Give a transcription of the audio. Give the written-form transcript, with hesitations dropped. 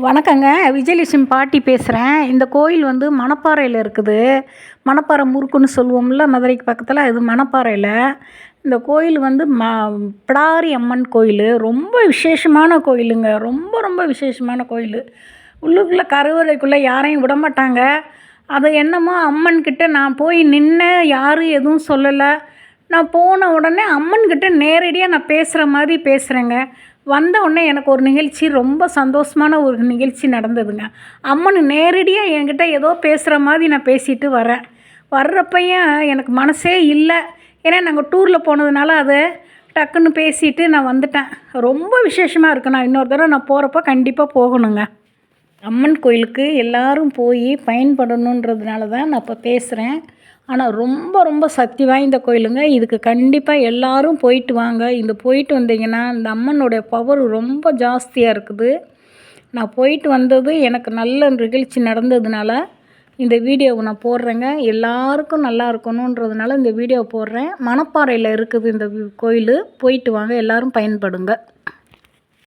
வணக்கங்க. விஜயலட்சுமி பாட்டி பேசுகிறேன். இந்த கோயில் வந்து மணப்பாறையில் இருக்குது. மணப்பாறை முறுக்குன்னு சொல்லுவோம்ல, மதுரைக்கு பக்கத்தில். இது மணப்பாறையில். இந்த கோயில் வந்து பிடாரி அம்மன் கோயில். ரொம்ப விசேஷமான கோயிலுங்க. ரொம்ப ரொம்ப விசேஷமான கோயில். உள்ளுக்குள்ளே கருவறைக்குள்ளே யாரையும் விடமாட்டாங்க. அது என்னமோ அம்மன்கிட்ட நான் போய் நின்னேன், யாரும் எதுவும் சொல்லலை. நான் போன உடனே அம்மன்கிட்ட நேரடியாக நான் பேசுகிற மாதிரி பேசுகிறேங்க. வந்த உடனே எனக்கு ஒரு நிகழ்ச்சி, ரொம்ப சந்தோஷமான ஒரு நிகழ்ச்சி நடந்ததுங்க. அம்மன் நேரடியாக என்கிட்ட ஏதோ பேசுகிற மாதிரி நான் பேசிட்டு வரேன். வர்றப்பயும் எனக்கு மனசே இல்லை. ஏன்னா நாங்கள் டூரில் போனதுனால அதை டக்குன்னு பேசிட்டு நான் வந்துட்டேன். ரொம்ப விசேஷமாக இருக்குது. நான் இன்னொரு தடவை நான் போகிறப்ப கண்டிப்பாக போகணுங்க. அம்மன் கோயிலுக்கு எல்லோரும் போய் பயன்படணுன்றதுனால தான் நான் இப்போ பேசுகிறேன். ஆனால் ரொம்ப ரொம்ப சக்தி வாய்ந்த கோயிலுங்க. இதுக்கு கண்டிப்பாக எல்லோரும் போயிட்டு வாங்க. இந்த போயிட்டு வந்தீங்கன்னா இந்த அம்மனுடைய பவர் ரொம்ப ஜாஸ்தியாக இருக்குது. நான் போயிட்டு வந்தது எனக்கு நல்ல நிகழ்ச்சி நடந்ததுனால இந்த வீடியோவை நான் போடுறேங்க. எல்லாருக்கும் நல்லா இருக்கணுன்றதுனால இந்த வீடியோவை போடுறேன். மணப்பாறையில் இருக்குது இந்த கோயில். போயிட்டு வாங்க, எல்லோரும் பயன்படுங்க.